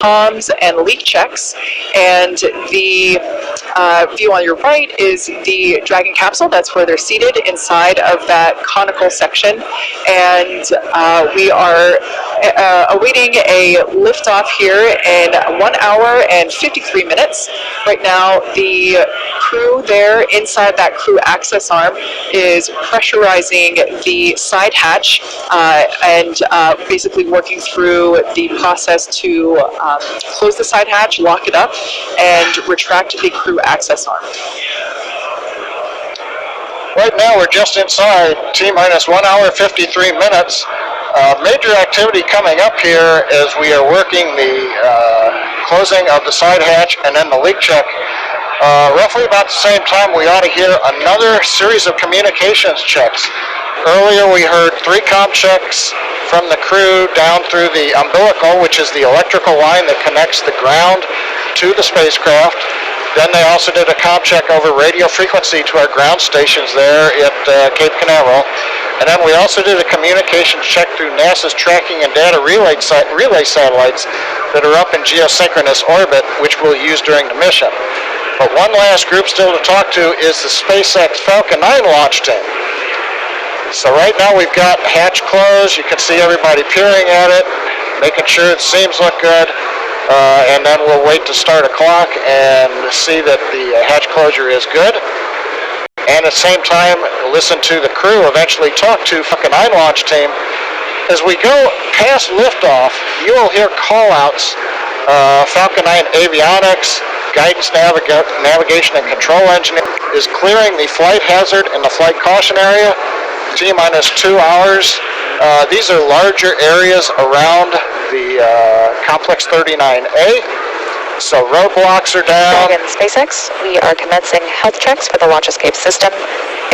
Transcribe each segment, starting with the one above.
comms and leak checks. And the view on your right is the Dragon capsule. That's where they're seated inside of that conical section. And we are awaiting a liftoff here in 1 hour and 53 minutes. Right now, the crew there inside that crew access arm is pressurizing the side hatch and basically working through the process to close the side hatch, lock it up, and retract the crew access arm. Right now we're just inside T-minus 1 hour 53 minutes. Major activity coming up here as we are working the closing of the side hatch and then the leak check. Roughly about the same time we ought to hear another series of communications checks. Earlier we heard 3 comm checks from the crew down through the umbilical, which is the electrical line that connects the ground to the spacecraft. Then they also did a comm check over radio frequency to our ground stations there at Cape Canaveral. And then we also did a communications check through NASA's tracking and data relay satellites that are up in geosynchronous orbit, which we'll use during the mission. But one last group still to talk to is the SpaceX Falcon 9 launch team. So right now we've got hatch closed. You can see everybody peering at it, making sure the seams look good. And then we'll wait to start a clock and see that the hatch closure is good. And at the same time, listen to the crew eventually talk to Falcon 9 launch team. As we go past liftoff, you will hear call-outs. Falcon 9 avionics, guidance, navigation, and control engineering is clearing the flight hazard and the flight caution area. T-minus 2 hours. These are larger areas around the Complex 39A. So roadblocks are down. Dragon SpaceX, we are commencing health checks for the launch escape system.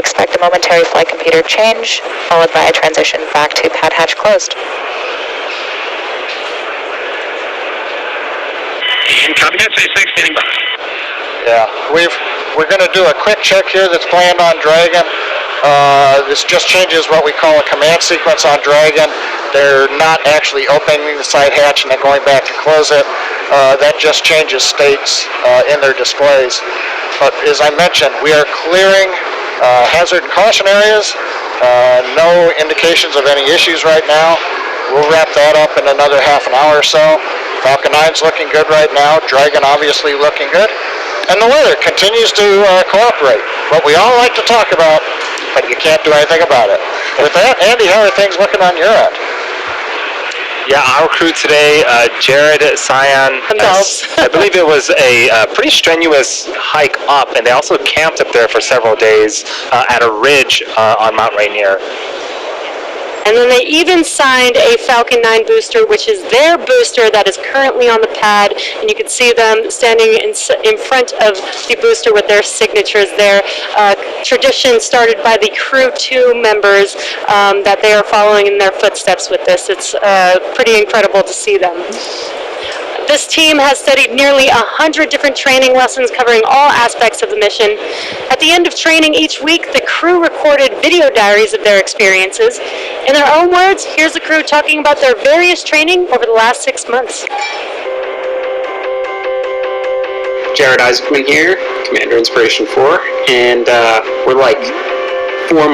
Expect a momentary flight computer change, followed by a transition back to pad hatch closed. And copy that, SpaceX, standing by. Yeah, we're going to do a quick check here that's planned on Dragon. This just changes what we call a command sequence on Dragon. They're not actually opening the side hatch and then going back to close it. That just changes states in their displays. But as I mentioned, we are clearing hazard and caution areas. No indications of any issues right now. We'll wrap that up in another half an hour or so. Falcon 9's looking good right now. Dragon obviously looking good. And the weather continues to cooperate. What we all like to talk about, but you can't do anything about it. With that, Andy, how are things looking on your end? Yeah, our crew today, Jared, Cyan, I believe it was a pretty strenuous hike up, and they also camped up there for several days at a ridge on Mount Rainier. And then they even signed a Falcon 9 booster, which is their booster that is currently on the pad. And you can see them standing in front of the booster with their signatures there. Tradition started by the Crew 2 members that they are following in their footsteps with this. It's pretty incredible to see them. This team has studied nearly 100 different training lessons covering all aspects of the mission. At the end of training each week, the crew recorded video diaries of their experiences. In their own words, here's the crew talking about their various training over the last 6 months. Jared Isaacman here, Commander Inspiration 4, and we're like